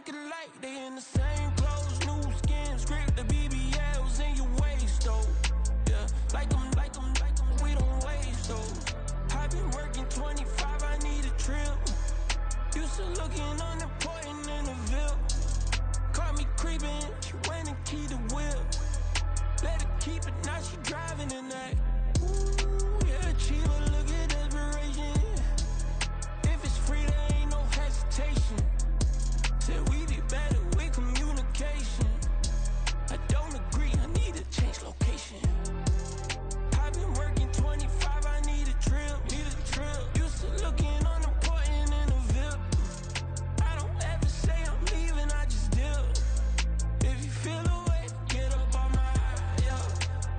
looking like they in the same clothes, new skin, script, the BBLs in your waist, though. Yeah, like them, we don't waste, though. I've been working 25, I need a trip. Used to looking unimportant in the Ville. Caught me creeping, she went and keyed the whip. Let her keep it, now she driving in that. Ooh, yeah, achiever, look at desperation. If it's free, there ain't no hesitation. Said we be better with communication. I don't agree, I need to change location. I've been working 25, I need a trip. Used to looking unimportant in the Ville. I don't ever say I'm leaving, I just dip. If you feel away, get up on my yeah.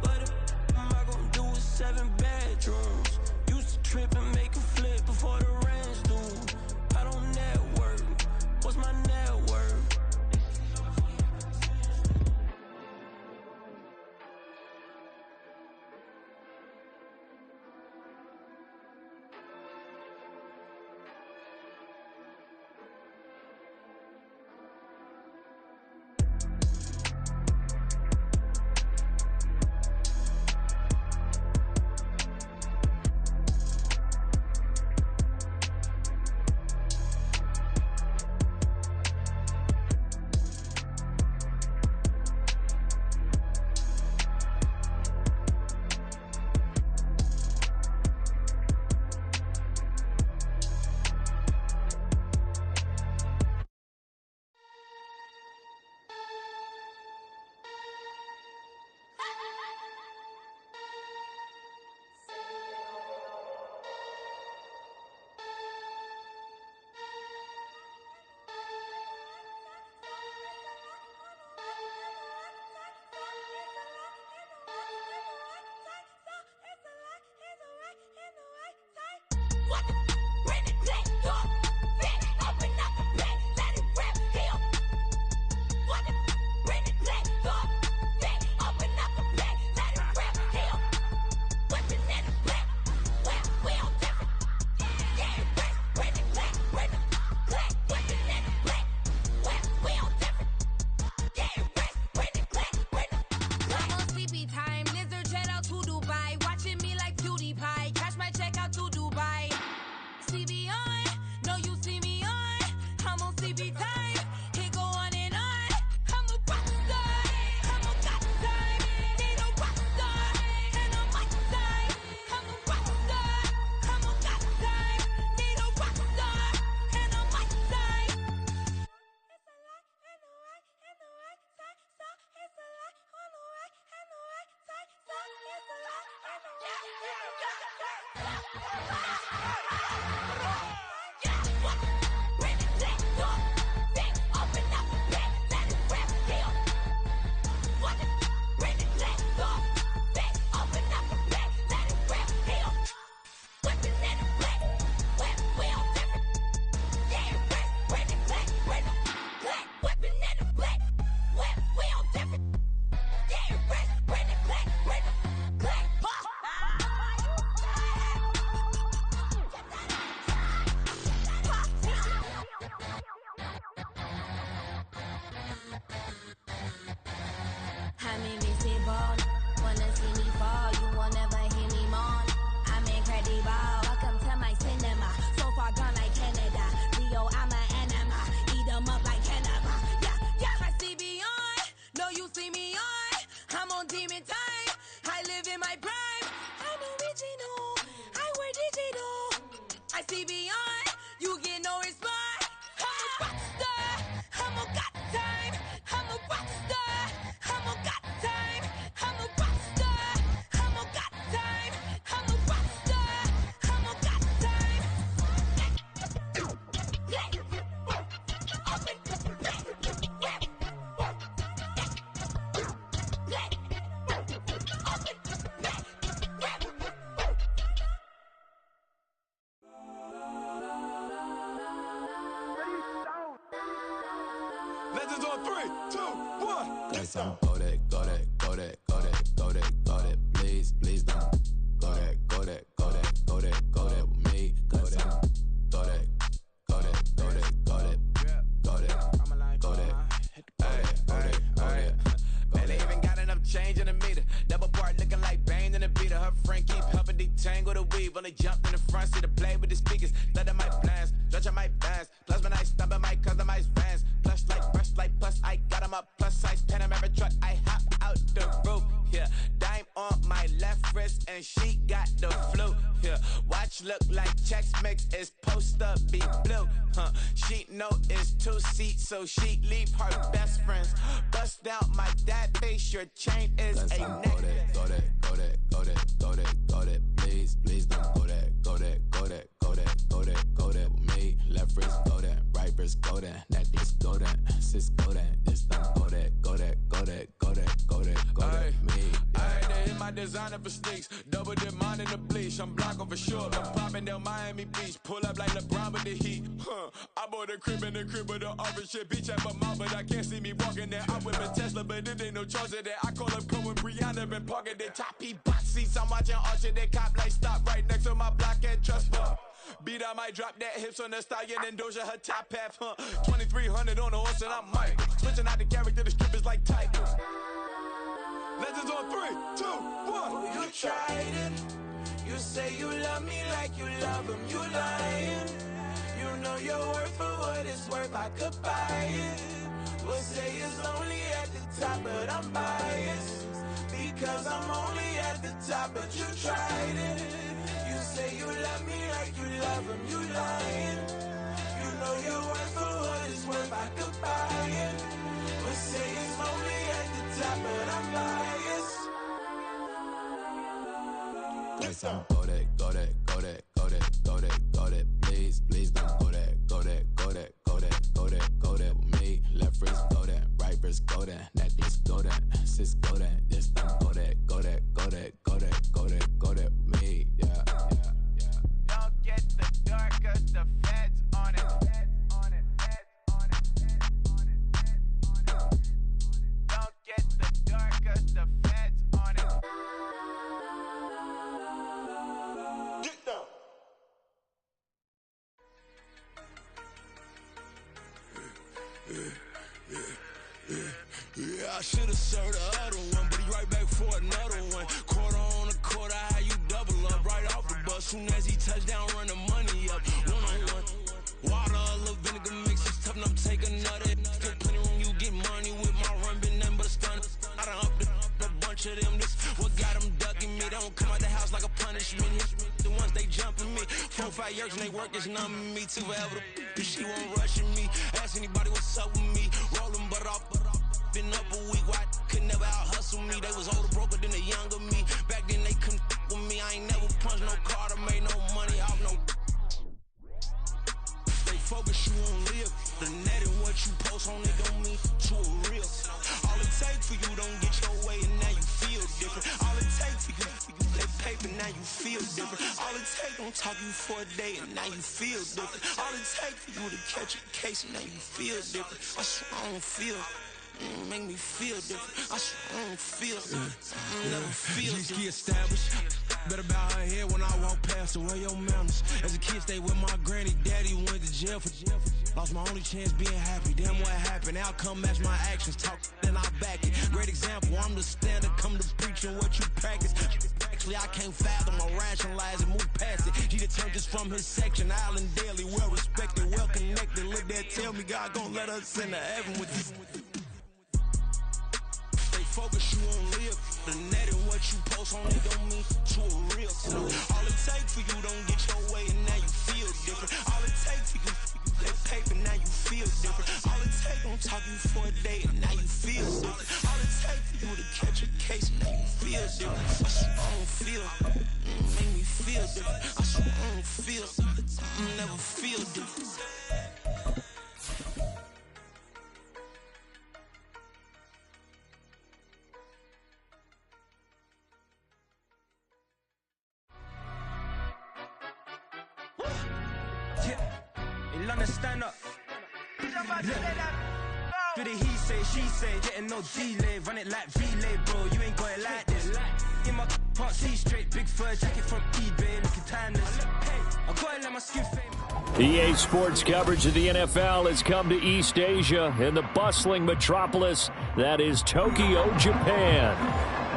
What am I gonna do with 7 bedrooms? Used to trip and make a flip before the rent's due. I don't network. What's my net worth? Legends on 3, 2, 1. Got some go that, go that, go that, go that, go that, go that. Please, please don't go that, go that, go that, go that, go that with me. Go that, go that, go that, go that, go that, go that, go only jumped in the front seat to play with the speakers. Let them my plans, judge my plans. Plus when I stumble, my customized fans. Plus I got them up. Plus size Panamera truck, I hop out the roof. Yeah, dime on my left wrist and she got the flu. Yeah, watch look like Chex Mix is supposed to be blue. She know it's 2 seats, so she leave her best friends. Bust down my dad face, your chain is a necklace. Go that, please don't go that with me. Left wrist go that, right wrist go that, necklace go that, sis go that, this don't go that me. I had to hit my designer for sneaks, double dip mine in the bleach. I'm blocking for sure, I'm popping down Miami Beach, pull up like LeBron with the heat. I bought a crib in the crib with the orange shit, beach at my mouth, but I can't see me walking there. I'm with a Tesla, but it ain't no charge of that. I call up Cohen, Brianna, been parking the top box seats. I'm watching Archer, they cop like stop right next to my block and trust for. Beat, I might drop that hips on the stallion and Doja her top half, 2300 on the horse and I'm Mike. Switching out the character, the strip is like Tigers. Legends on 3, 2, 1. You tried it. You say you love me like you love him. You lying. You know your worth for what it's worth. I could buy it. We'll say it's only at the top, but I'm biased because I'm only at the top. But you tried it. You say you love me like you love him. You lying. You know your worth for what it's worth. I could buy it. We'll say it's only at the top, but I'm biased. Go that, please don't go that with me. Left wrist go that, right wrist go that, necklace go that, sis go that, this don't go that with me. Yeah. Don't get the dark, cause the feds on it. Don't get the dark, cause the feds on it. Get down. Yeah, I should've served the other one, but he right back for another one. Quarter on a quarter, how you double up right off the bus. Soon as he touch down, run the money up. One-on-one. Water, a little vinegar mix, it's tough enough to take another. Still plenty room, you get money with my run, been nothing but a stun. I done upped a bunch of them. This what got them ducking me. They don't come out the house like a punishment. The ones they jumping me. 4 or 5 years and they work is numbing me too forever. She won't rushing me. Ask anybody what's up with me. Rolling butt off. Been up a week, why could never out hustle me? They was older, broker than the younger me. Back then they couldn't with me. I ain't never punched no card or made no money off no. They focus you on live. The net and what you post on it don't mean to a real. All it takes for you don't get your way and now you feel different. All it takes for you that paper, now you feel different. All it takes don't talk you for a day and now you feel different. All it takes for you to catch a case and now you feel different. I swear I don't feel. Make me feel different. I swear I don't feel. I never feel different. G-ski established. Better bow her head when I walk past the way your manners. As a kid, stayed with my granny. Daddy went to jail for lost my only chance being happy. Damn what happened. Outcome match my actions. Talk then I back it. Great example. I'm the standard. Come to preaching what you practice. Actually, I can't fathom or rationalize and move past it. She determined just from his section. Island daily, well respected, well connected. Look there, tell me God gon' let us into heaven with you. Focus you on live. The net and what you post on it don't mean to a real. All it takes for you don't get your way and now you feel different. All it takes for you that paper, now you feel different. All it takes don't talk you for a day and now you feel different. All it takes for you to catch a case and now you feel different. I swear I don't feel. Make me feel different. I swear I don't feel. I never feel different. Stand up. Do the he say, she say, getting no delay, run it like relay, bro. You ain't got it like this. In my can't see straight, big fur jacket from eBay, looking timeless. I gotta let my skin fade. EA Sports coverage of the NFL has come to East Asia in the bustling metropolis that is Tokyo, Japan.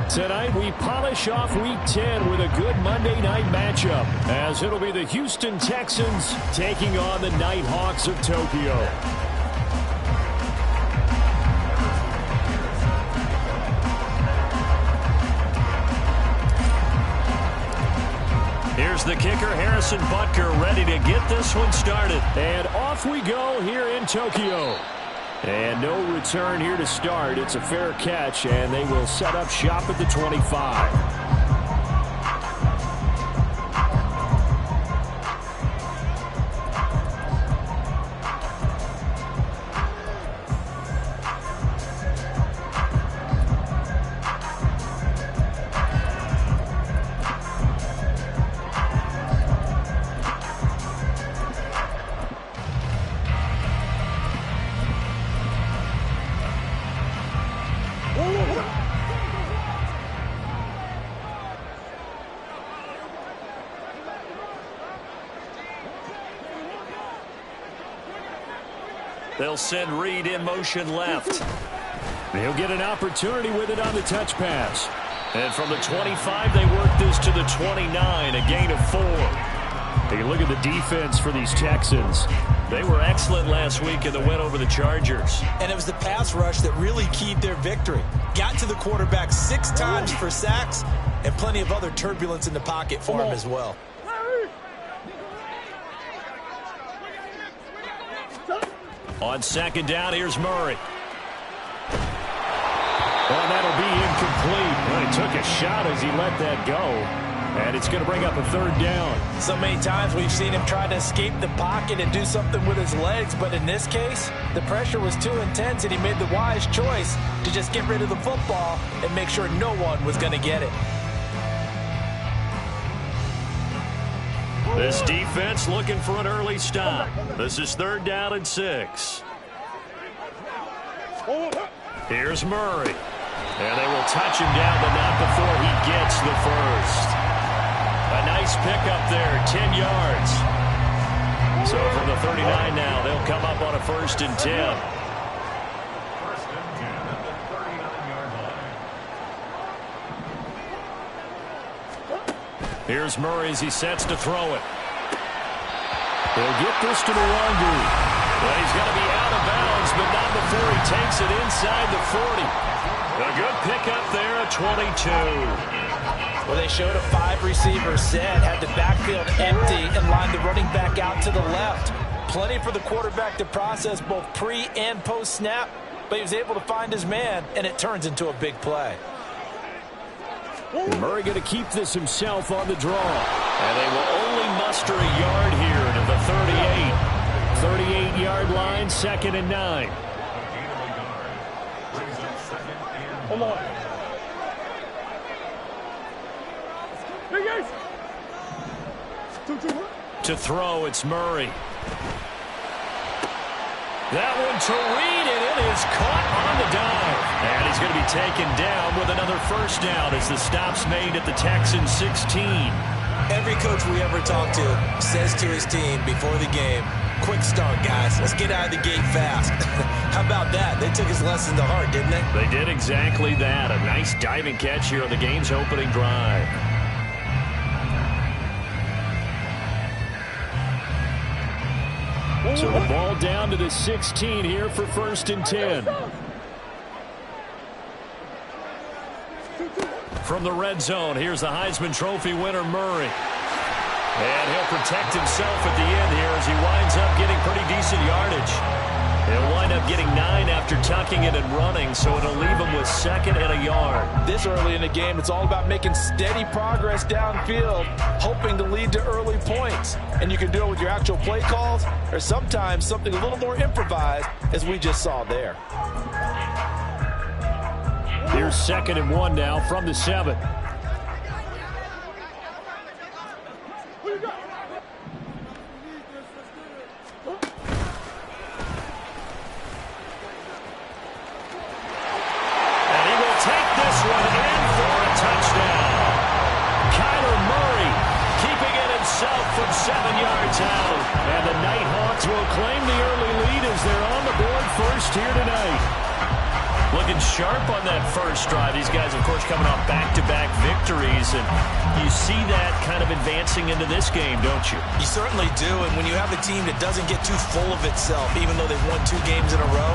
Tonight, we polish off Week 10 with a good Monday night matchup, as it'll be the Houston Texans taking on the Nighthawks of Tokyo. Here's the kicker, Harrison Butker, ready to get this one started. And off we go here in Tokyo. And no return here to start. It's a fair catch, and they will set up shop at the 25. They'll send Reed in motion left. He'll get an opportunity with it on the touch pass. And from the 25, they work this to the 29, a gain of 4. Take a look at the defense for these Texans. They were excellent last week in the win over the Chargers. And it was the pass rush that really keyed their victory. Got to the quarterback 6 times for sacks and plenty of other turbulence in the pocket for him as well. On second down, here's Murray. Well, that'll be incomplete. Well, he took a shot as he let that go. And it's going to bring up a third down. So many times we've seen him try to escape the pocket and do something with his legs. But in this case, the pressure was too intense, and he made the wise choice to just get rid of the football and make sure no one was going to get it. This defense looking for an early stop. This is 3rd down and 6. Here's Murray. And they will touch him down, but not before he gets the first. A nice pickup there, 10 yards. So from the 39 now, they'll come up on a 1st and 10. Here's Murray as he sets to throw it. He'll get this to Nwangu. Well, he's going to be out of bounds, but not before he takes it inside the 40. A good pickup there at 22. Well, they showed a 5-receiver set, had the backfield empty, and lined the running back out to the left. Plenty for the quarterback to process both pre- and post-snap, but he was able to find his man, and it turns into a big play. And Murray going to keep this himself on the draw. And they will only muster a yard here to the 38. 38-yard line, 2nd and 9. Hold on. To throw, it's Murray. That one to Reed, and it is caught on the dive. And he's going to be taken down with another 1st down as the stop's made at the Texans 16. Every coach we ever talk to says to his team before the game, quick start, guys. Let's get out of the gate fast. How about that? They took his lesson to heart, didn't they? They did exactly that. A nice diving catch here on the game's opening drive. So the ball down to the 16 here for 1st and 10. From the red zone, here's the Heisman Trophy winner, Murray. And he'll protect himself at the end here as he winds up getting pretty decent yardage. He'll wind up getting 9 after tucking it and running, so it'll leave him with 2nd and a yard. This early in the game, it's all about making steady progress downfield, hoping to lead to early points. And you can do it with your actual play calls, or sometimes something a little more improvised, as we just saw there. Here's 2nd and 1 now from the 7. From 7 yards out. And the Nighthawks will claim the early lead as they're on the board first here tonight. Looking sharp on that first drive. These guys, of course, coming off back-to-back victories, and you see that kind of advancing into this game, don't you? You certainly do, and when you have a team that doesn't get too full of itself, even though they've won 2 games in a row,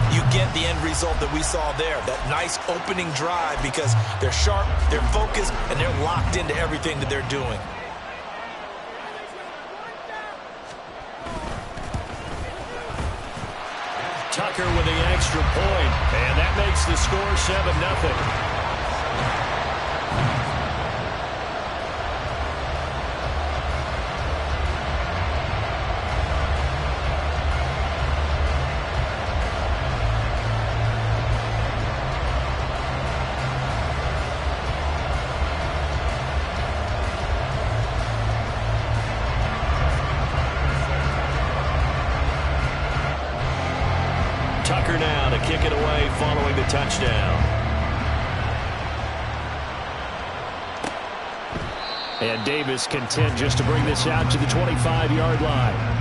you get the end result that we saw there, that nice opening drive, because they're sharp, they're focused, and they're locked into everything that they're doing. Tucker with the extra point, and that makes the score 7-0. Tucker now to kick it away following the touchdown. And Davis content just to bring this out to the 25-yard line.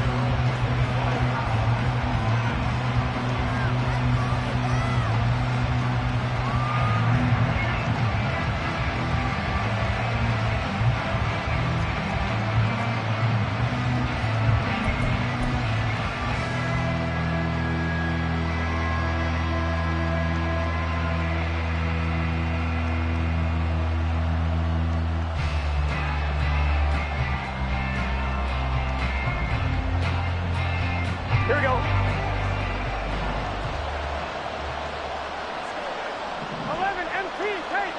Here we go. 11 MT, take.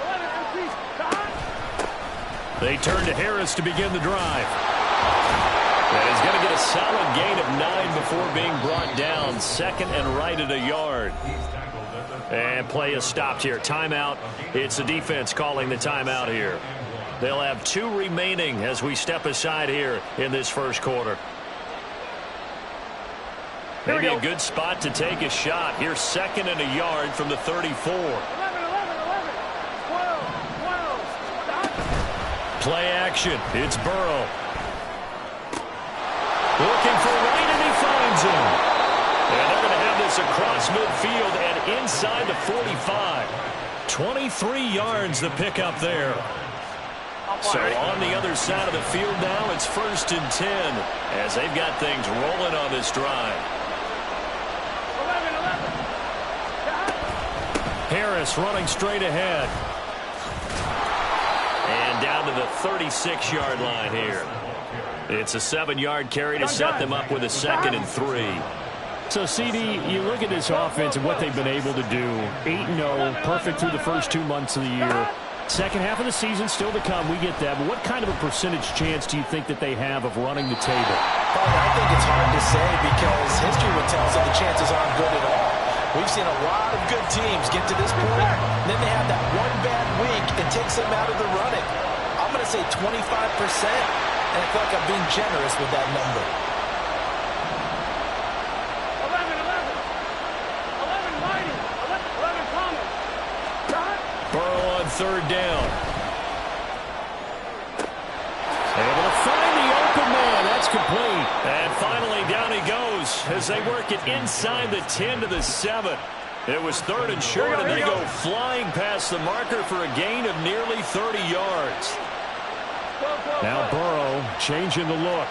11 MT, stop. They turn to Harris to begin the drive. And he's going to get a solid gain of 9 before being brought down. Second and right at a yard. And play is stopped here. Timeout. It's the defense calling the timeout here. They'll have 2 remaining as we step aside here in this first quarter. Maybe a good spot to take a shot. Here's second and a yard from the 34. 11, 12, 12. Stop. Play action. It's Burrow. Looking for White, and he finds him. And they're going to have this across midfield and inside the 45. 23 yards the pickup there. So on the other side of the field now, it's 1st and 10 as they've got things rolling on this drive. 11. Harris running straight ahead. And down to the 36-yard line here. It's a 7-yard carry to set them up with a 2nd and 3. So, CD, you look at this offense and what they've been able to do. 8-0, perfect through the first 2 months of the year. Second half of the season still to come. We get that. But what kind of a percentage chance do you think that they have of running the table? I think it's hard to say because history would tell us that the chances aren't good at all. We've seen a lot of good teams get to this point, and then they have that one bad week and takes them out of the running. I'm going to say 25%, and I feel like I'm being generous with that number. 11 Mighty, 11 Thomas. Burrow on 3rd down. Able to find the open man. That's complete. And finally down he goes as they work it inside the 10 to the 7. It was 3rd and short, and they go flying past the marker for a gain of nearly 30 yards. Now Burrow changing the look.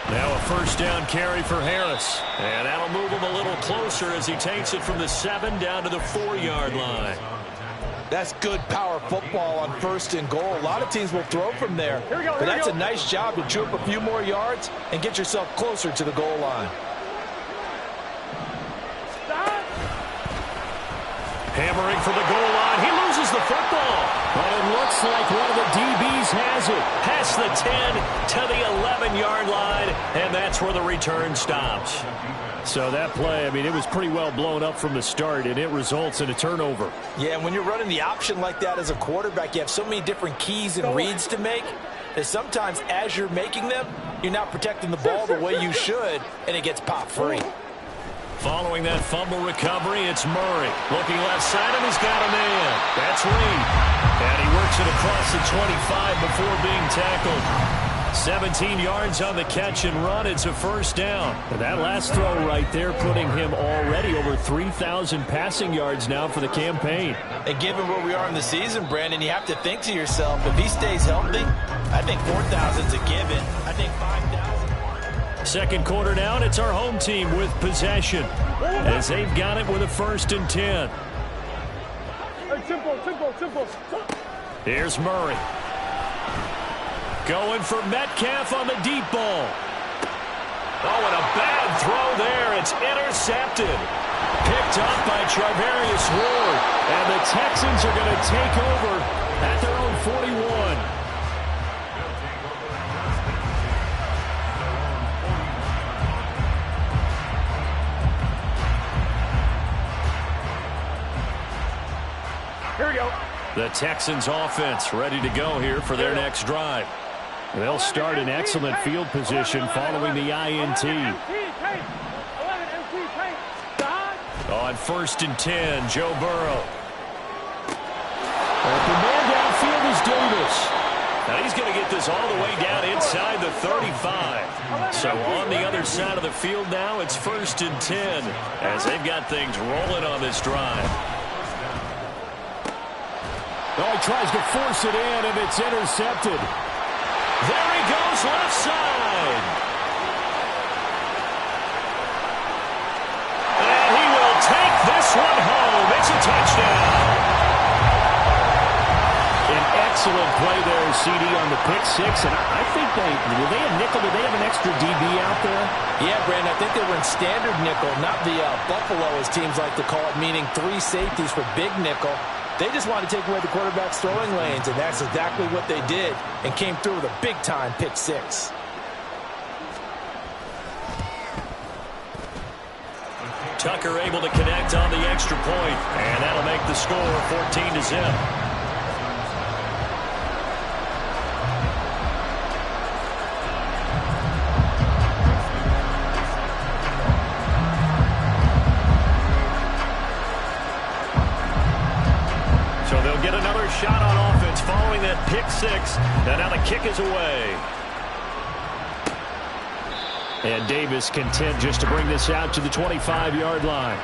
Now a 1st down carry for Harris. And that'll move him a little closer as he takes it from the 7 down to the 4-yard line. That's good power football on 1st and goal. A lot of teams will throw from there. But that's a nice job to chew up a few more yards and get yourself closer to the goal line. Hammering for the goal line. He loses the football. But it looks like one of the DBs has it. Past the 10 to the 11-yard line. And that's where the return stops. So that play, I mean, it was pretty well blown up from the start, and it results in a turnover. Yeah, when you're running the option like that as a quarterback, you have so many different keys and reads to make that sometimes as you're making them, you're not protecting the ball the way you should, and it gets popped free. Following that fumble recovery, it's Murray. Looking left side, and he's got a man. That's Reed. And he works it across the 25 before being tackled. 17 yards on the catch and run. It's a first down. And that last throw right there putting him already over 3,000 passing yards now for the campaign. And given where we are in the season, Brandon, you have to think to yourself, if he stays healthy, I think 4,000's a given. I think 5,000. Second quarter down, it's our home team with possession as they've got it with a 1st and 10. Simple. Here's Murray. Going for Metcalf on the deep ball. Oh, and a bad throw there. It's intercepted. Picked up by Charvarius Ward. And the Texans are going to take over at their own 41. Here we go. The Texans offense ready to go here for their next drive. They'll start in excellent field position following the INT. On 1st and 10, Joe Burrow. The man downfield is Davis. Now he's going to get this all the way down inside the 35. So on the other side of the field now, it's 1st and 10 as they've got things rolling on this drive. Oh, he tries to force it in, and it's intercepted. There he goes, left side. And he will take this one home. It's a touchdown. An excellent play there, CD, on the pick six. And I think were they a nickel? Did they have an extra DB out there? Yeah, Brandon, I think they were in standard nickel, not the Buffalo, as teams like to call it, meaning 3 safeties for big nickel. They just wanted to take away the quarterback's throwing lanes, and that's exactly what they did, and came through with a big-time pick six. Tucker able to connect on the extra point, and that'll make the score 14-0. Shot on offense following that pick six. And now the kick is away. And Davis content just to bring this out to the 25-yard line.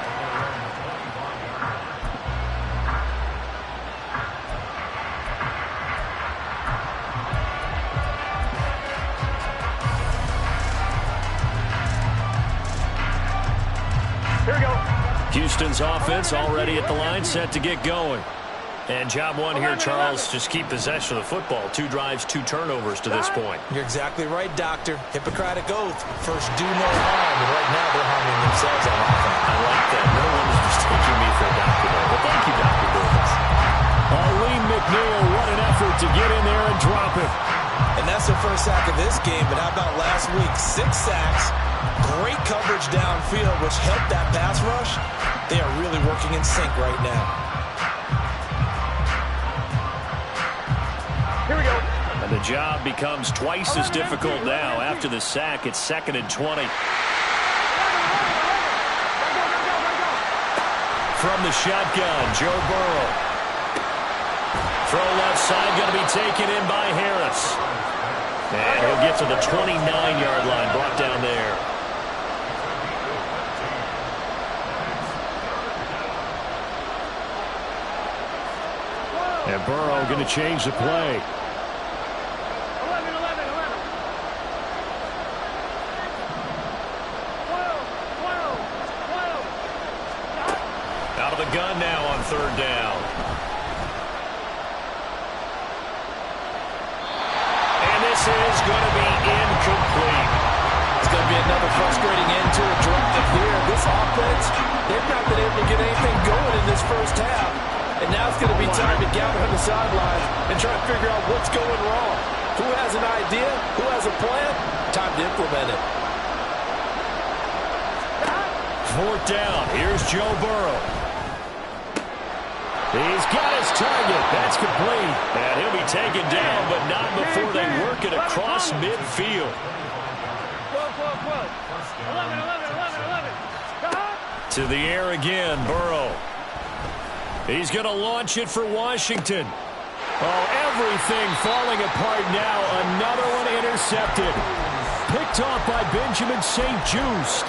Here we go. Houston's offense already at the line, set to get going. And job one here, Charles, just keep possession of the football. 2 drives, 2 turnovers to this point. You're exactly right, Doctor. Hippocratic oath. First, do no harm. And right now, they're harming themselves on offense. I like that. No one is mistaking me for a doctor there. But thank you, Dr. Davis. Arlene McNeil, what an effort to get in there and drop it. And that's the first sack of this game. But how about last week? 6 sacks. Great coverage downfield, which helped that pass rush. They are really working in sync right now. Here we go. And the job becomes twice as difficult now. After the sack, it's 2nd and 20. From the shotgun, Joe Burrow. Throw left side, going to be taken in by Harris. And he'll get to the 29-yard line, brought down there. And Burrow going to change the play. 11. Out of the gun now on 3rd down. And this is going to be incomplete. It's going to be another frustrating end to a drive here. This offense, they've not been able to get anything going in this first half. And now it's going to be time to gather on the sidelines and try to figure out what's going wrong. Who has an idea? Who has a plan? Time to implement it. 4th down. Here's Joe Burrow. He's got his target. That's complete. And he'll be taken down, but not before they work it across midfield. 11. To the air again, Burrow. He's going to launch it for Washington. Oh, everything falling apart now. Another one intercepted. Picked off by Benjamin St-Juste.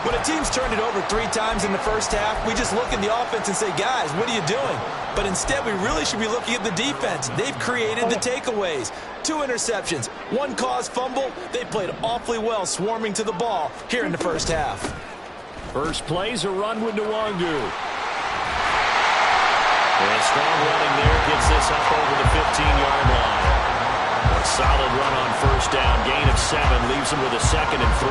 When a team's turned it over 3 times in the first half, we just look at the offense and say, guys, what are you doing? But instead, we really should be looking at the defense. They've created the takeaways. 2 interceptions, 1 caused fumble. They played awfully well swarming to the ball here in the first half. First play's a run with Nwangu. And strong running there gets this up over the 15-yard line. A solid run on first down. Gain of 7 leaves them with a 2nd and 3.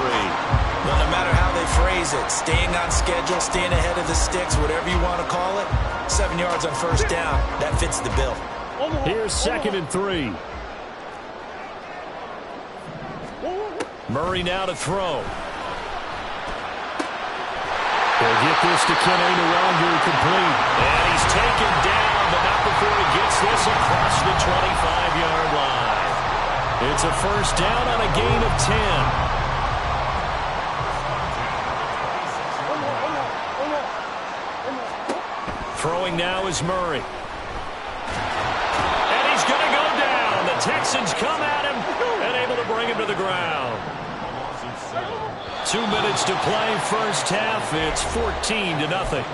Well, no matter how they phrase it, staying on schedule, staying ahead of the sticks, whatever you want to call it, 7 yards on first down, that fits the bill. Here's 2nd and 3. Murray now to throw. They'll get this to Kene Nwangu complete. And he's taken down, but not before he gets this across the 25-yard line. It's a first down on a gain of 10. Throwing now is Murray. And he's going to go down. The Texans come at him and able to bring him to the ground. 2 minutes to play first half. It's 14-0.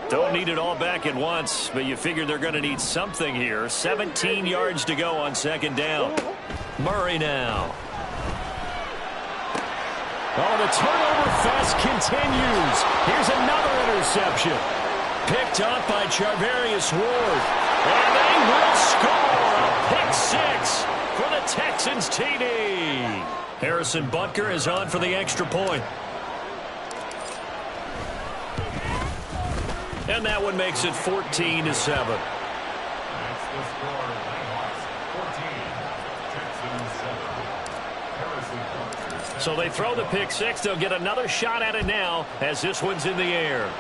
Don't need it all back at once, but you figure they're going to need something here. 17 yards to go on second down. Murray now. Oh, the turnover fest continues. Here's another interception. Picked up by Charvarius Ward. And they will score a pick-6 for the Texans TD. Harrison Butker is on for the extra point. And that one makes it 14-7. So they throw the pick-6. They'll get another shot at it now as this one's in the air.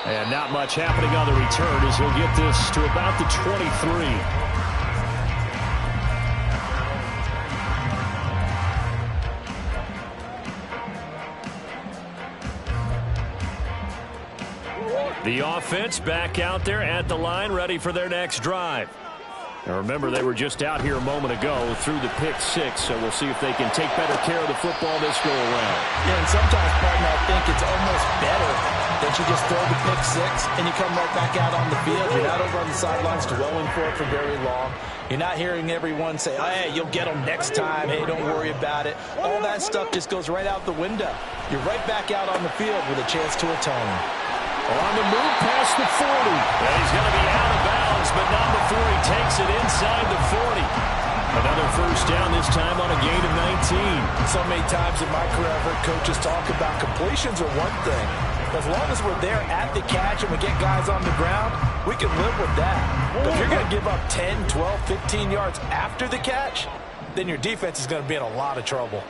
And not much happening on the return as he'll get this to about the 23. The offense back out there at the line, ready for their next drive. Now remember, they were just out here a moment ago through the pick-6, so we'll see if they can take better care of the football this go-around. Yeah, and sometimes, partner, I think it's almost better that you just throw the pick-6 and you come right back out on the field. You're not over on the sidelines dwelling for it for very long. You're not hearing everyone say, oh, hey, you'll get them next time. Hey, don't worry about it. All that stuff just goes right out the window. You're right back out on the field with a chance to atone. On the move past the 40. And he's going to be out of bounds, but not before he takes it inside the 40. Another first down, this time on a gain of 19. So many times in my career, I've heard coaches talk about completions are one thing. As long as we're there at the catch and we get guys on the ground, we can live with that. But if you're going to give up 10, 12, 15 yards after the catch, then your defense is going to be in a lot of trouble.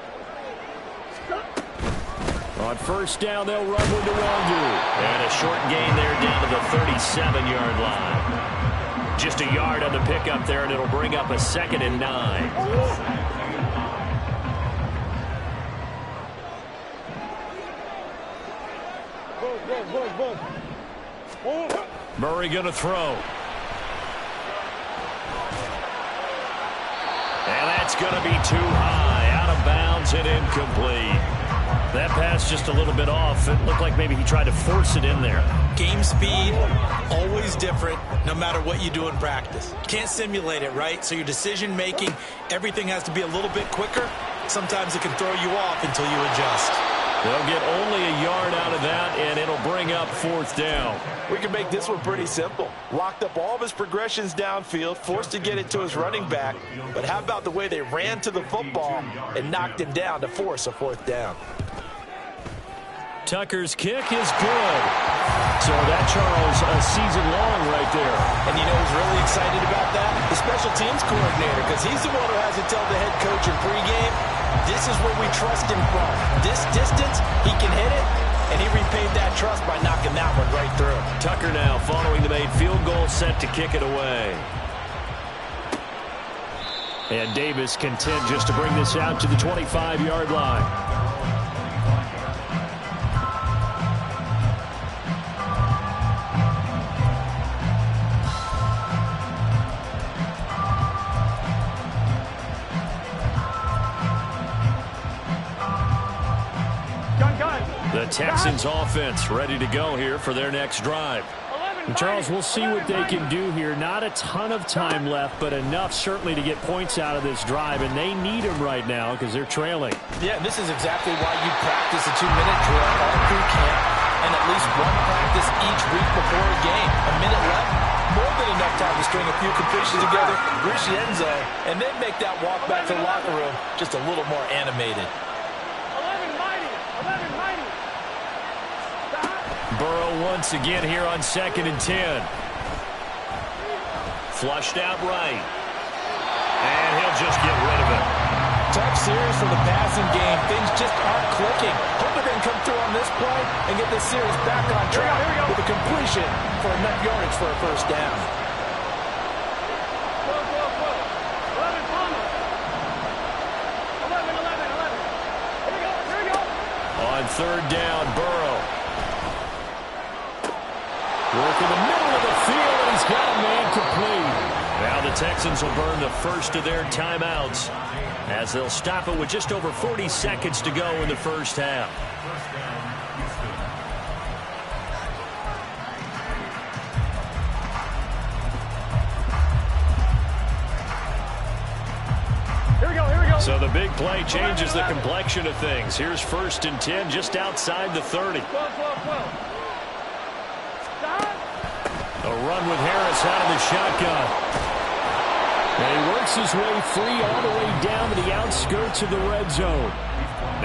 On first down, they'll run with Nwangu. And a short gain there down to the 37-yard line. Just a yard on the pickup there, and it'll bring up a 2nd and 9. Murray going to throw. And that's going to be too high. Out of bounds and incomplete. That pass just a little bit off. It looked like maybe he tried to force it in there. Game speed, always different, no matter what you do in practice. Can't simulate it, right? So your decision-making, everything has to be a little bit quicker. Sometimes it can throw you off until you adjust. They'll get only a yard out of that, and it'll bring up 4th down. We can make this one pretty simple. Locked up all of his progressions downfield, forced to get it to his running back. But how about the way they ran to the football and knocked him down to force a 4th down? Tucker's kick is good. So that, Charles, a season long right there. And you know who's really excited about that? The special teams coordinator, because he's the one who has to tell the head coach in pregame, this is where we trust him from. This distance, he can hit it, and he repaid that trust by knocking that one right through. Tucker now following the made field goal, set to kick it away. And Davis content just to bring this out to the 25-yard line. 2 Texans offense ready to go here for their next drive. And Charles, we'll see what they can do here. Not a ton of time left, but enough certainly to get points out of this drive, and they need them right now because they're trailing. Yeah, this is exactly why you practice a 2-minute drill all through camp and at least one practice each week before a game. A minute left, more than enough time to string a few completions together, reach the end zone, and then make that walk back to the locker room just a little more animated. Burrow once again here on 2nd and 10. Flushed out right. And he'll just get rid of it. Tough series for the passing game. Things just aren't clicking. Hoping they can come through on this play and get this series back on track with a completion for enough yardage for a first down. On 3rd down, Burrow. Work in the middle of the field, and he's got a man complete. Now the Texans will burn the first of their timeouts as they'll stop it with just over 40 seconds to go in the first half. So the big play changes the complexion of things. Here's 1st and 10 just outside the 30. A run with Harris out of the shotgun. And he works his way free all the way down to the outskirts of the red zone.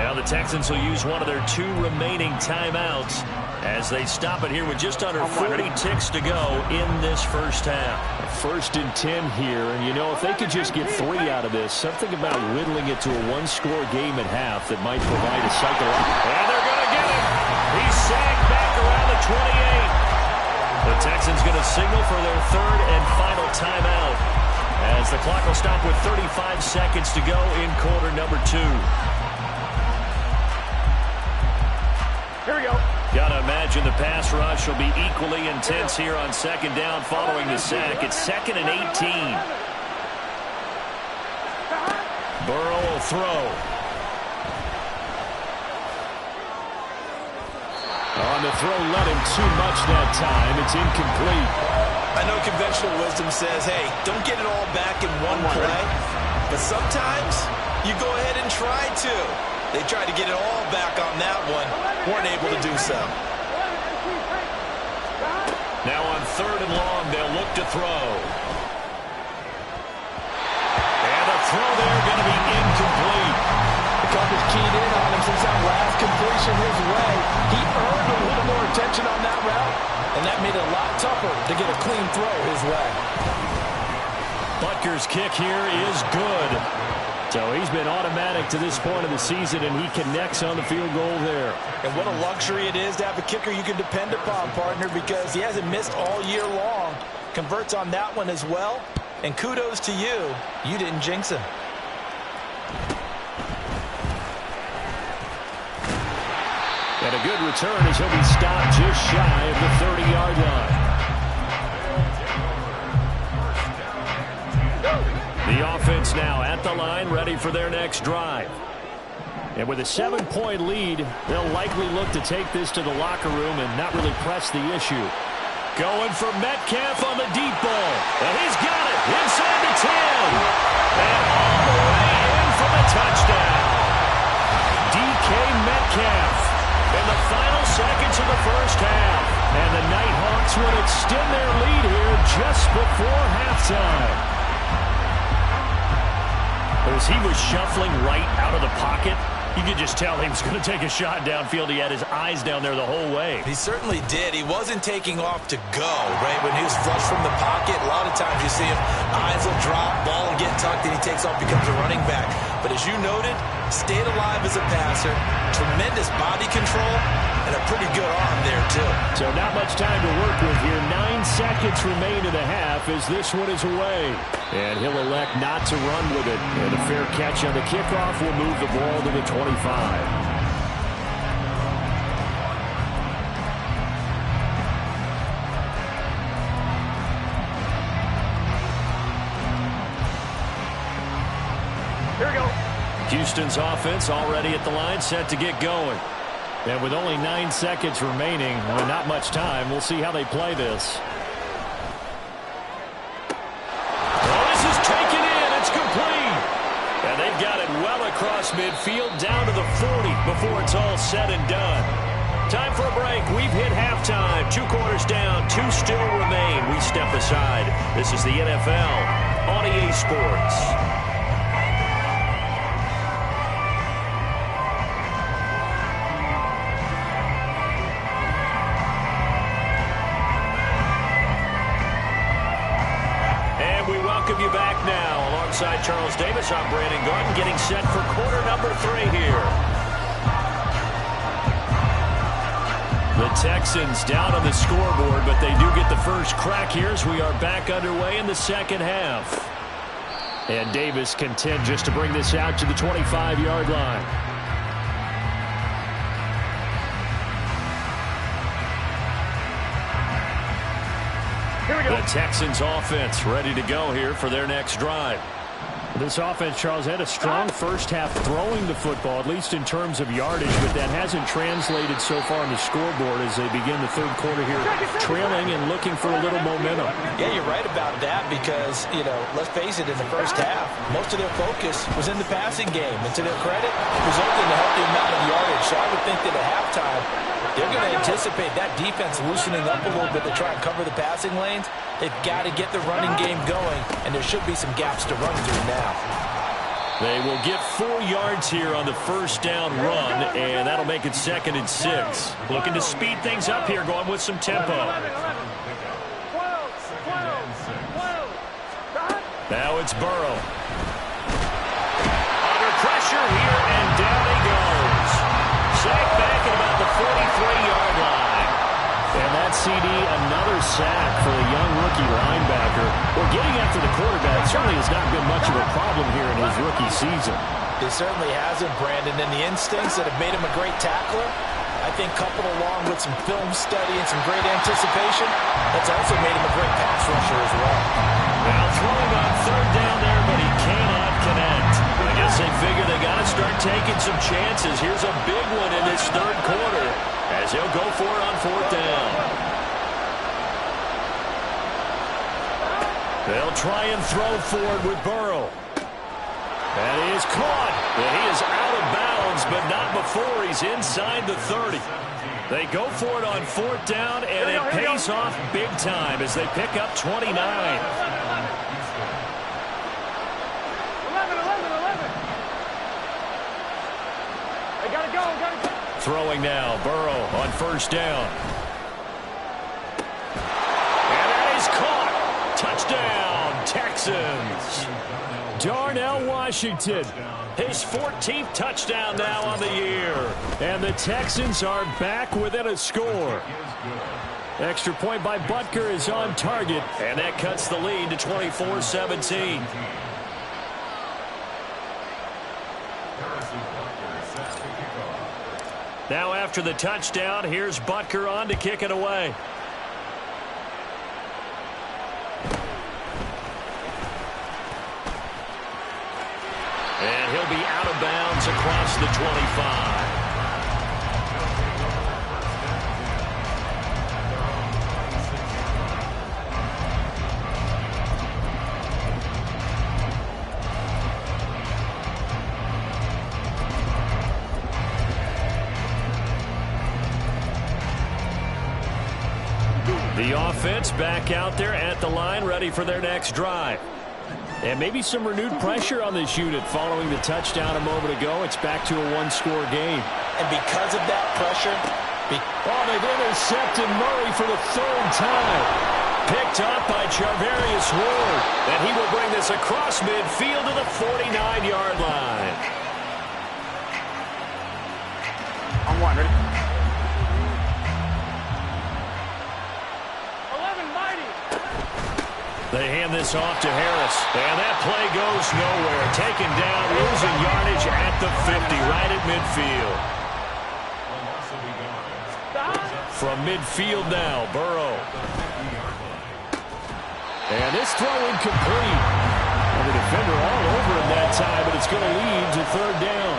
Now the Texans will use one of their 2 remaining timeouts as they stop it here with just under 40 ticks to go in this first half. 1st and 10 here, and you know, if they could just get 3 out of this, something about whittling it to a 1-score game at half that might provide a psychological. And they're going to get him. He's sagged back around the 28. The Texans going to signal for their 3rd and final timeout as the clock will stop with 35 seconds to go in quarter number 2. Here we go. Gotta imagine the pass rush will be equally intense here on 2nd down following the sack. It's 2nd and 18. Burrow will throw. On the throw, let him too much that time. It's incomplete. I know conventional wisdom says, hey, don't get it all back in one play. But sometimes you go ahead and try to. They tried to get it all back on that one. Weren't able to do so. Now on 3rd and long, they'll look to throw. And the throw there going to be incomplete. The coverage keyed in on him since that last completion his way. He earned a little more attention on that route, and that made it a lot tougher to get a clean throw his way. Butker's kick here is good. So he's been automatic to this point of the season, and he connects on the field goal there. And what a luxury it is to have a kicker you can depend upon, partner, because he hasn't missed all year long. Converts on that one as well. And kudos to you. You didn't jinx him. And a good return as he'll be stopped just shy of the 30-yard line. The offense now at the line, ready for their next drive. And with a 7-point lead, they'll likely look to take this to the locker room and not really press the issue. Going for Metcalf on the deep ball. And he's got it inside the 10. And all the way in for the touchdown. DK Metcalf in the final seconds of the first half. And the Nighthawks will extend their lead here just before halftime. As he was shuffling right out of the pocket, you could just tell he was going to take a shot downfield. He had his eyes down there the whole way. He certainly did. He wasn't taking off to go, right? When he was flush from the pocket, a lot of times you see him, eyes will drop, ball will get tucked, and he takes off, becomes a running back. But as you noted, stayed alive as a passer, tremendous body control, and a pretty good arm there, too. So not much time to work with here. 9 seconds remain in the half as this one is away. And he'll elect not to run with it. And a fair catch on the kickoff will move the ball to the 25. Here we go. Houston's offense already at the line, set to get going. And with only 9 seconds remaining, well, not much time, we'll see how they play this. Oh, this is taken in. It's complete. And they've got it well across midfield down to the 40 before it's all said and done. Time for a break. We've hit halftime. 2 quarters down. 2 still remain. We step aside. This is the NFL on EA Sports. You back now alongside Charles Davis. I'm Brandon Gordon, getting set for quarter number 3 here. The Texans down on the scoreboard, but they do get the first crack here as we are back underway in the second half. And Davis content just to bring this out to the 25-yard line. The Texans offense ready to go here for their next drive. This offense, Charles, had a strong first half throwing the football, at least in terms of yardage, but that hasn't translated so far on the scoreboard as they begin the third quarter here, trailing and looking for a little momentum. Yeah, you're right about that because, let's face it, in the first half, most of their focus was in the passing game. And to their credit, it resulted in a healthy amount of yardage. So I would think that at halftime, they're going to anticipate that defense loosening up a little bit to try and cover the passing lanes. They've got to get the running game going, and there should be some gaps to run through now. They will get 4 yards here on the first down run, and that'll make it 2nd and 6. Looking to speed things up here, going with some tempo. Now it's Burrow. Under pressure here, and down he goes. Sacked back at about the 43-yard line. And that CD, another sack for the young rookie linebacker. Well, getting after the quarterback certainly has not been much of a problem here in his rookie season. It certainly hasn't, Brandon. And the instincts that have made him a great tackler, I think coupled along with some film study and some great anticipation, that's also made him a great pass rusher as well. Now throwing on 3rd down there, but he cannot connect. I guess they figure they got to start taking some chances. Here's a big one in this 3rd quarter as he'll go for it on 4th down. They'll try and throw forward with Burrow. And he is caught. And he is out of bounds, but not before he's inside the 30. They go for it on 4th down, and it pays off big time as they pick up 29. 11. They gotta go. Throwing now, Burrow on 1st down. And that is caught. Touchdown, Texans. Darnell Washington, his 14th touchdown now on the year. And the Texans are back within a score. Extra point by Butker is on target, and that cuts the lead to 24-17. Now after the touchdown, here's Butker on to kick it away. And he'll be out of bounds across the 25. The offense back out there at the line, ready for their next drive. And maybe some renewed pressure on this unit following the touchdown a moment ago. It's back to a 1-score game. And because of that pressure... they've intercepted Murray for the 3rd time. Picked up by Charvarius Ward. And he will bring this across midfield to the 49-yard line. I'm one, ready? They hand this off to Harris. And that play goes nowhere. Taken down, losing yardage at the 50, right at midfield. From midfield now, Burrow. And this throw incomplete. And the defender all over him that time, but it's going to lead to 3rd down.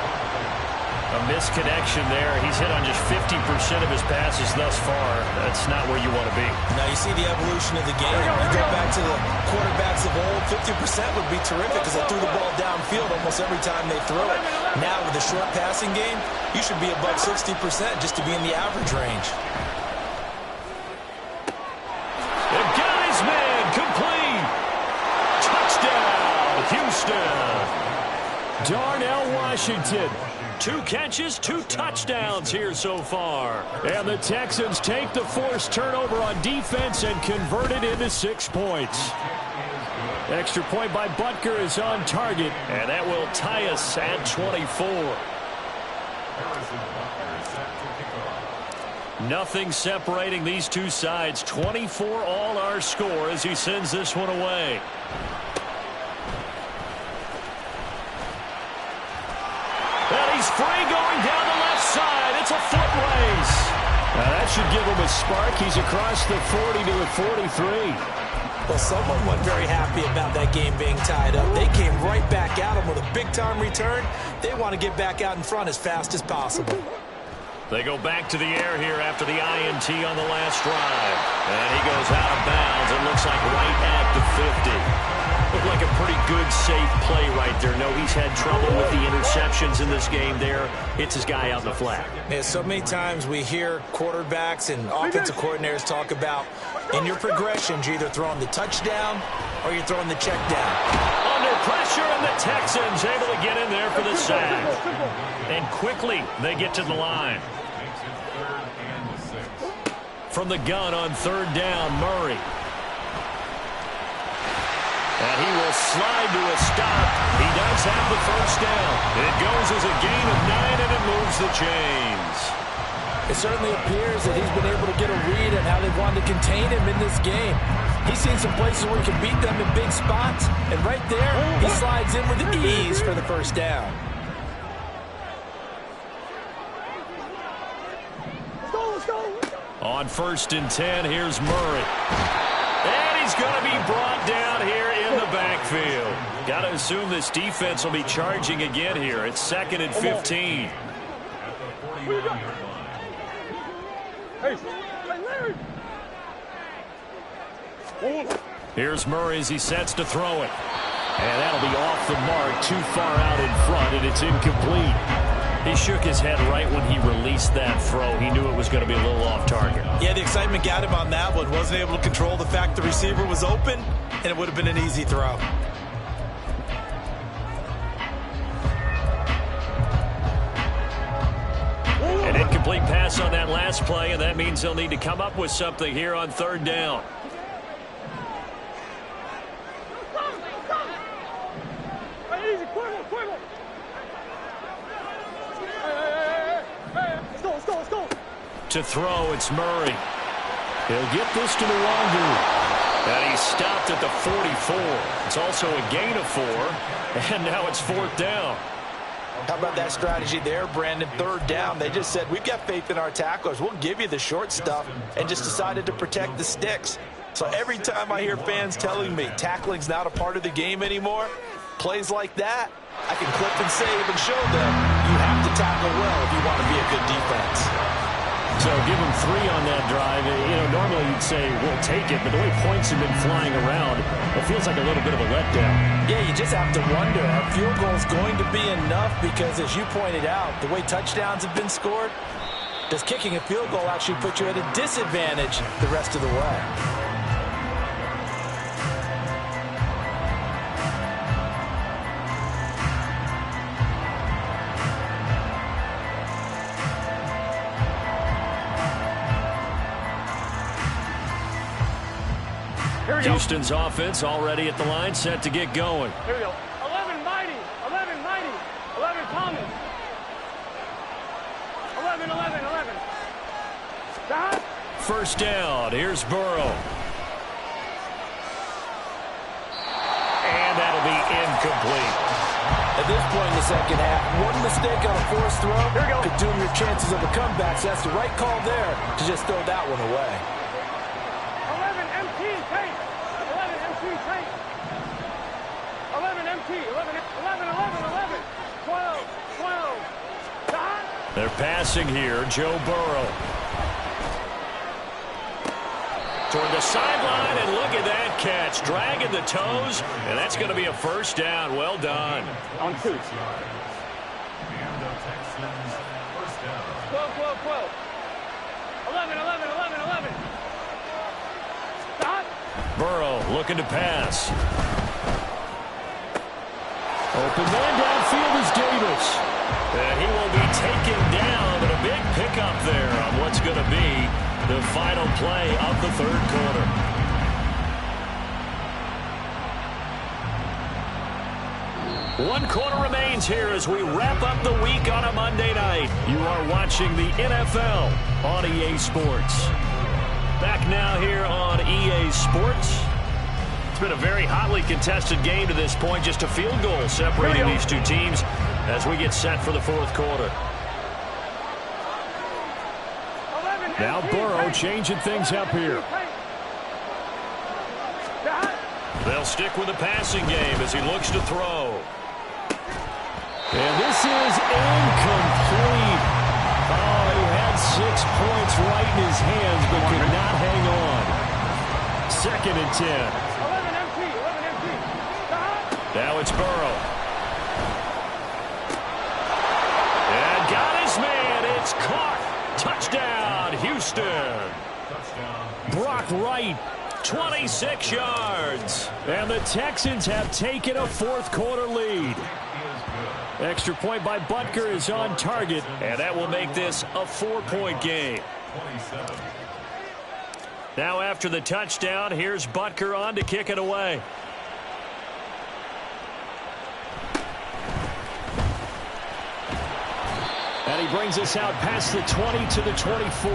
A misconnection there. He's hit on just 50% of his passes thus far. That's not where you want to be. Now you see the evolution of the game. You go back to the quarterbacks of old, 50% would be terrific because they threw the ball downfield almost every time they threw it. Now with the short passing game, you should be above 60% just to be in the average range. It got his man complete. Touchdown, Houston. Darnell Washington. 2 catches, 2 touchdowns here so far. And the Texans take the forced turnover on defense and convert it into 6 points. Extra point by Butker is on target, and that will tie us at 24. Nothing separating these two sides. 24 all our score as he sends this one away. And he's free going down the left side. It's a foot race. Now that should give him a spark. He's across the 40 to the 43. Well, someone wasn't very happy about that game being tied up. They came right back at him with a big-time return. They want to get back out in front as fast as possible. They go back to the air here after the INT on the last drive. And he goes out of bounds. It looks like right at the 50. Looked like a pretty good, safe play right there. No, he's had trouble with the interceptions in this game there. Hits his guy out in the flat. Yeah, so many times we hear quarterbacks and offensive coordinators talk about in your progressions, you're either throwing the touchdown or you're throwing the check down. Under pressure, and the Texans able to get in there for the sack. And quickly, they get to the line. From the gun on 3rd down, Murray. And he will slide to a stop. He does have the first down. It goes as a gain of 9, and it moves the chains. It certainly appears that he's been able to get a read on how they wanted to contain him in this game. He's seen some places where he can beat them in big spots, and right there, he slides in with ease for the first down. On 1st and 10, here's Murray. And he's going to be brought down here in the backfield. Got to assume this defense will be charging again here. It's 2nd and 15. Here's Murray as he sets to throw it. And that'll be off the mark, too far out in front, and it's incomplete. He shook his head right when he released that throw. He knew it was going to be a little off target. Yeah, the excitement got him on that one. Wasn't able to control the fact the receiver was open, and it would have been an easy throw. An incomplete pass on that last play, and that means they'll need to come up with something here on 3rd down. To throw, it's Murray. He'll get this to the Wangu. And he's stopped at the 44. It's also a gain of 4. And now it's 4th down. How about that strategy there, Brandon? 3rd down. They just said, we've got faith in our tacklers. We'll give you the short stuff, and just decided to protect the sticks. So every time I hear fans telling me tackling's not a part of the game anymore, plays like that, I can clip and save and show them you have to tackle well if you want to be a good defense. So give him 3 on that drive. You know, normally you'd say, we'll take it, but the way points have been flying around, it feels like a little bit of a letdown. Yeah, you just have to wonder, are field goals going to be enough? Because as you pointed out, the way touchdowns have been scored, does kicking a field goal actually put you at a disadvantage the rest of the way? Houston's offense already at the line, set to get going. Here we go. 11 Mighty. 11 Mighty. 11 Thomas. 11. 11. First down. Here's Burrow. And that'll be incomplete. At this point in the second half, one mistake on a forced throw could doom your chances of a comeback. So that's the right call there to just throw that one away. 11 MT tank. 11 MT tank. 11 MT. 11. 12. 12. passing here, Joe Burrow. Toward the sideline, and look at that catch. Dragging the toes, and that's going to be a first down. Well done. On 2. 12, 12, 12. 11, 11, 11, 11. Stop. Burrow looking to pass. Open man downfield is Davis. And he will be taken down, but a big pickup there on what's going to be the final play of the third quarter. One quarter remains here as we wrap up the week on a Monday night. You are watching the NFL on EA Sports. Back now here on EA Sports. It's been a very hotly contested game to this point. Just a field goal separating these two teams as we get set for the fourth quarter. Now Burrow changing things up here. They'll stick with the passing game as he looks to throw. And this is incomplete. Oh, he had 6 points right in his hands, but could not hang on. 2nd and 10. 11 empty, 11 empty. Now it's Burrow. And got his man. It's caught. Touchdown, Houston. Brock Wright. 26 yards. And the Texans have taken a fourth quarter lead. Extra point by Butker is on target. And that will make this a 4-point game. Now after the touchdown, here's Butker on to kick it away. And he brings us out past the 20 to the 24.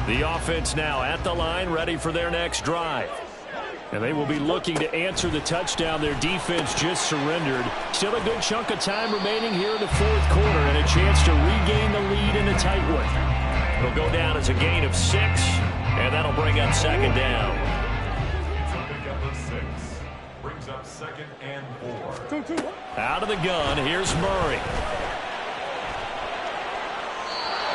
The offense now at the line, ready for their next drive. And they will be looking to answer the touchdown. Their defense just surrendered. Still a good chunk of time remaining here in the fourth quarter and a chance to regain the lead in a tight one. It'll go down as a gain of 6, and that'll bring up 2nd down. Brings up 2nd and 4. Out of the gun, here's Murray.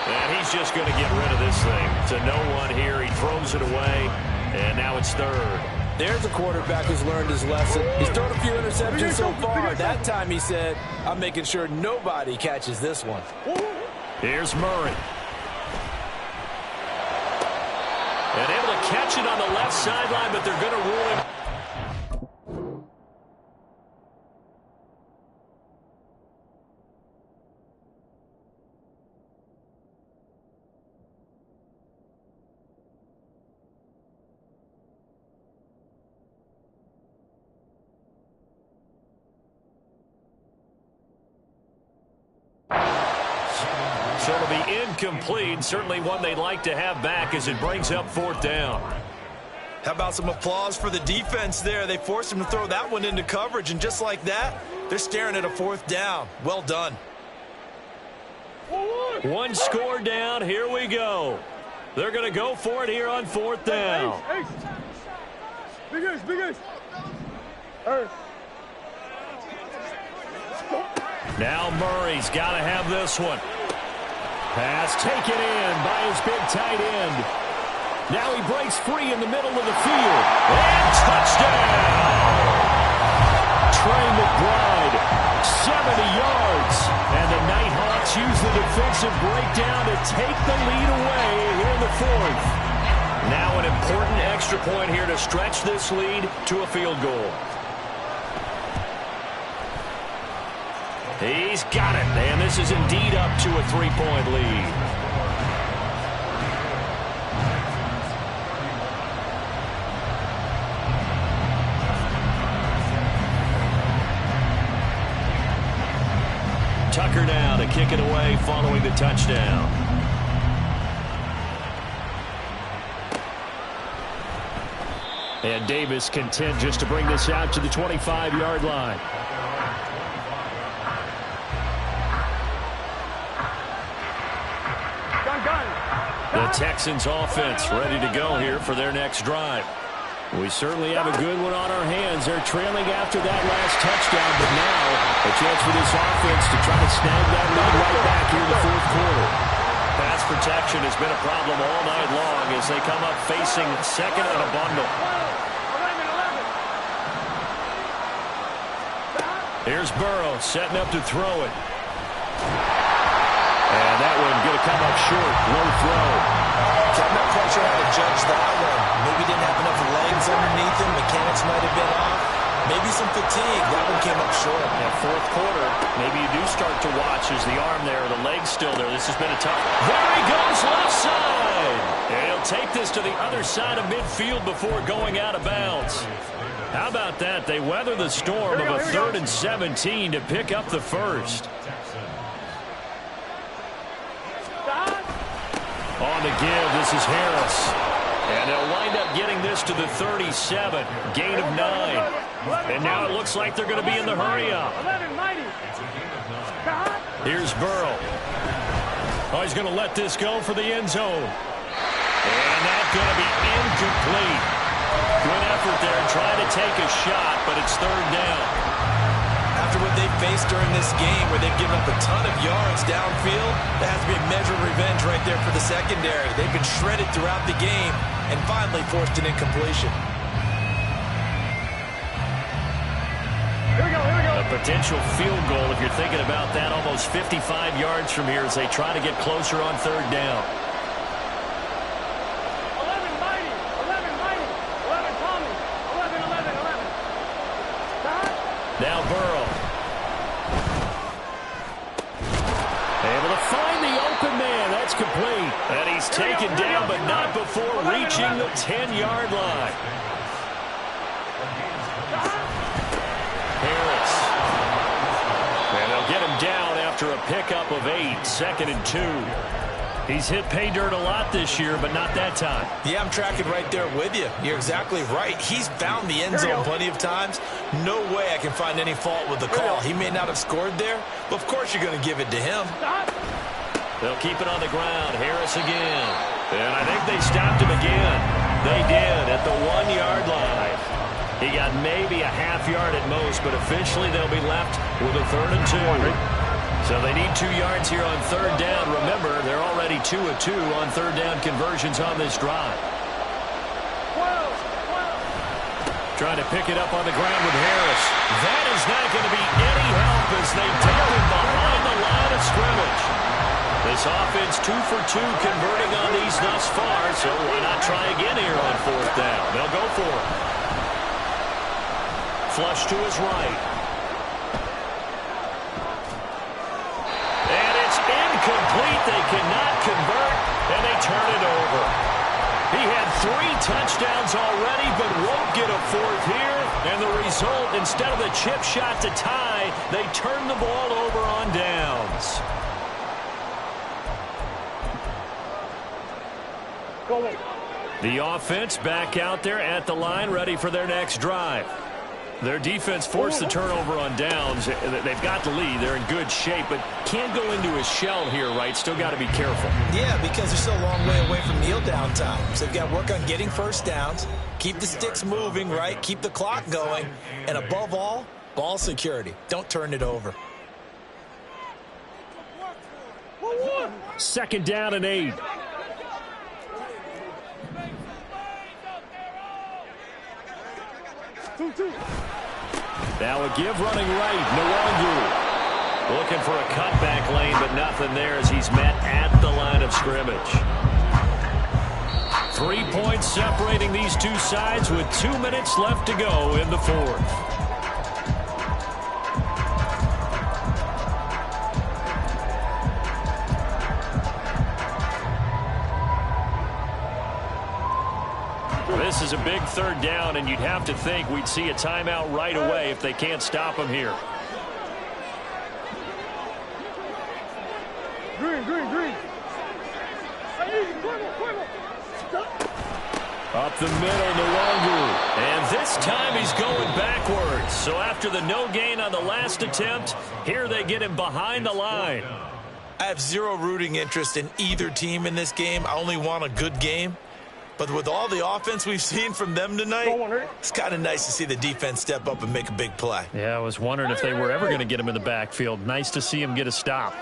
And he's just going to get rid of this thing. To no one here. He throws it away, and now it's 3rd. There's a quarterback who's learned his lesson. He's thrown a few interceptions so far. That time he said, I'm making sure nobody catches this one. Here's Murray. And able to catch it on the left sideline, but they're going to rule him. So it'll be incomplete. Certainly one they'd like to have back as it brings up 4th down. How about some applause for the defense there? They forced him to throw that one into coverage, and just like that, they're staring at a 4th down. Well done. One score down. Here we go. They're going to go for it here on 4th down. Big ace, big ace. Now Murray's got to have this one. Pass taken in by his big tight end. Now he breaks free in the middle of the field. And touchdown! Trey McBride, 70 yards. And the Nighthawks use the defensive breakdown to take the lead away here in the 4th. Now an important extra point here to stretch this lead to a field goal. He's got it, and this is indeed up to a 3-point lead. Tucker now to kick it away following the touchdown. And Davis content just to bring this out to the 25-yard line. The Texans offense ready to go here for their next drive. We certainly have a good one on our hands. They're trailing after that last touchdown, but now a chance for this offense to try to snag that lead right back here in the fourth quarter. Pass protection has been a problem all night long as they come up facing second and a bundle. Here's Burrow setting up to throw it. And that one going to come up short. Low throw. I'm not quite sure how to judge that one. Maybe didn't have enough legs underneath him. Mechanics might have been off. Maybe some fatigue. That one came up short. Yeah, fourth quarter, maybe you do start to watch as the arm there, the leg's still there. This has been a tough. There he goes, left side. And he'll take this to the other side of midfield before going out of bounds. How about that? They weather the storm of a 3rd and 17 to pick up the first. On the give, this is Harris. And they'll wind up getting this to the 37. Gain of 9. And now it looks like they're going to be in the hurry-up. Here's Burrow. Oh, he's going to let this go for the end zone. And that's going to be incomplete. Good effort there trying to take a shot, but it's 3rd down. After what they've faced during this game where they've given up a ton of yards downfield, there has to be a measure of revenge right there for the secondary. They've been shredded throughout the game and finally forced an incompletion. Here we go. A potential field goal, if you're thinking about that, almost 55 yards from here as they try to get closer on 3rd down. 11 Mighty, 11 Tommy, 11. Now Burrow. Able to find the open man. That's complete. And he's taken down, but not before reaching the 10-yard line. Harris. And they'll get him down after a pickup of 8, 2nd and 2. He's hit pay dirt a lot this year, but not that time. Yeah, I'm tracking right there with you. You're exactly right. He's found the end zone plenty of times. No way I can find any fault with the call. He may not have scored there, but of course you're going to give it to him. They'll keep it on the ground. Harris again. And I think they stopped him again. They did at the 1-yard line. He got maybe a half yard at most, but officially they'll be left with a 3rd and 2. So they need 2 yards here on 3rd down. Remember, they're already 2 of 2 on 3rd down conversions on this drive. Trying to pick it up on the ground with Harris. That is not going to be any help as they dump him behind the line of scrimmage. This offense 2 for 2 converting on these thus far, so why not try again here on 4th down? They'll go for it. Flush to his right. Incomplete. They cannot convert, and they turn it over. He had 3 touchdowns already, but won't get a 4th here. And the result, instead of the chip shot to tie, they turn the ball over on downs. The offense back out there at the line, ready for their next drive. Their defense forced the turnover on downs. They've got the lead. They're in good shape, but can't go into a shell here, right? Still got to be careful. Yeah, because they're still a long way away from kneel down times. They've got to work on getting first downs, keep the sticks moving, right? Keep the clock going, and above all, ball security. Don't turn it over. 2nd down and 8. Now a give running right. Nwangu looking for a cutback lane, but nothing there as he's met at the line of scrimmage. 3 points separating these two sides with 2 minutes left to go in the 4th. This is a big 3rd down, and you'd have to think we'd see a timeout right away if they can't stop him here. Green. Up the middle, Nwangu. And this time he's going backwards. So after the no gain on the last attempt, here they get him behind the line. I have zero rooting interest in either team in this game. I only want a good game. But with all the offense we've seen from them tonight, it's kind of nice to see the defense step up and make a big play. Yeah, I was wondering if they were ever going to get him in the backfield. Nice to see him get a stop.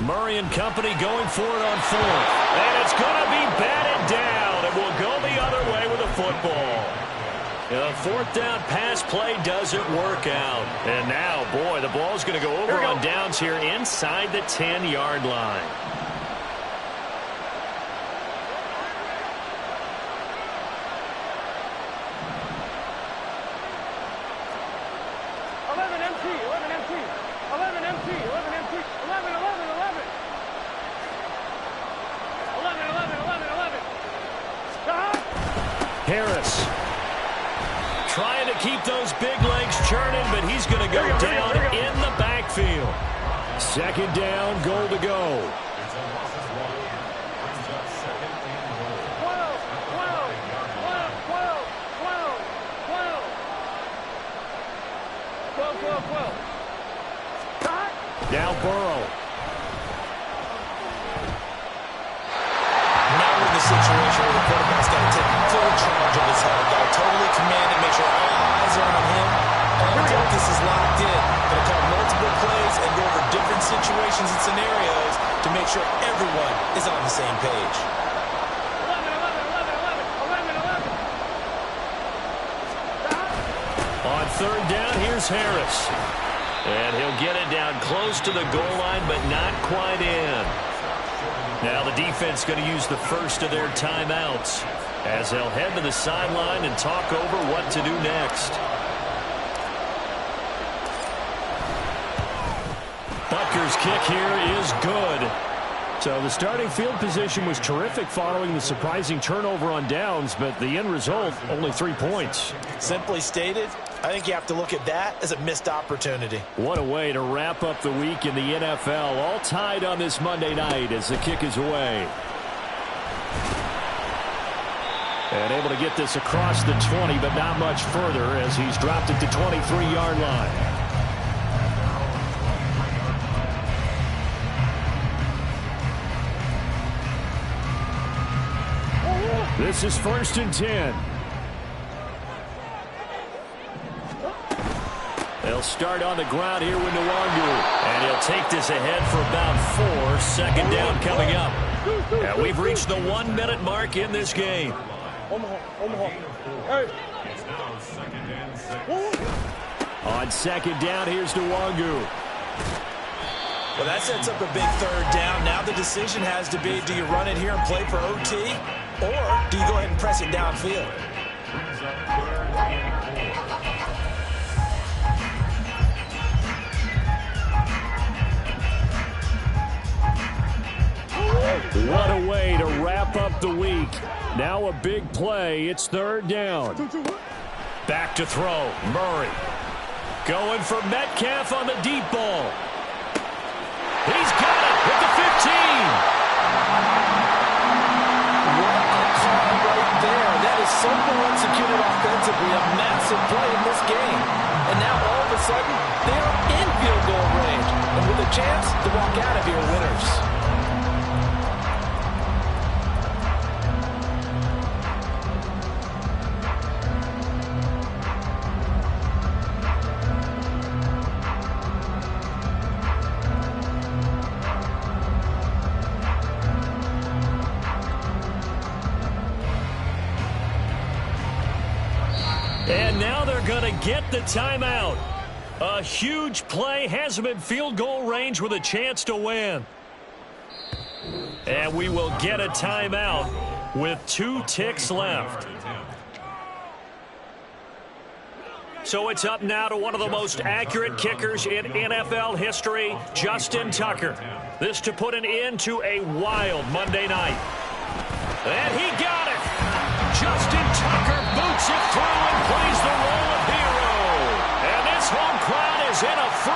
Murray and company going for it on fourth. And it's going to be batted down. It will go the other way with a football. The fourth down pass play doesn't work out. And now, boy, the ball's going to go over on downs here inside the 10-yard line. Harris trying to keep those big legs churning, but he's going to go down in the backfield. Second down, goal to go. Now Burrow. Now we're in the situation where the quarterback's got to take full charge of his head. Got to totally command it, make sure all eyes are on him. All the focus is locked in. Got to call multiple plays and go over different situations and scenarios to make sure everyone is on the same page. 11. On third down, here's Harris. And he'll get it down close to the goal line, but not quite in. Now the defense going to use the first of their timeouts as they'll head to the sideline and talk over what to do next. Butker's kick here is good. So the starting field position was terrific following the surprising turnover on downs, but the end result, only 3 points. Simply stated, I think you have to look at that as a missed opportunity. What a way to wrap up the week in the NFL. All tied on this Monday night as the kick is away. And able to get this across the 20, but not much further as he's dropped it to 23-yard line. This is 1st and 10. They'll start on the ground here with Nwangu. And he'll take this ahead for about 4. Second down coming up. And we've reached the 1-minute mark in this game. On second down, here's Nwangu. Well, that sets up a big third down. Now the decision has to be, do you run it here and play for OT, or do you go ahead and press it downfield? What a way to wrap up the week. Now a big play. It's third down. Back to throw. Murray. Going for Metcalf on the deep ball. He's got it at the 15. What a call right there. That is so well executed offensively. A massive play in this game. And now all of a sudden, they are in field goal range. And with a chance to walk out of here winners. And now they're going to get the timeout. A huge play has them in field goal range with a chance to win. And we will get a timeout with 2 ticks left. So it's up now to one of the most accurate kickers in NFL history, Justin Tucker. This to put an end to a wild Monday night. And he got it. Justin Tucker boots it through and plays the role of hero. And this home crowd is in a frenzy.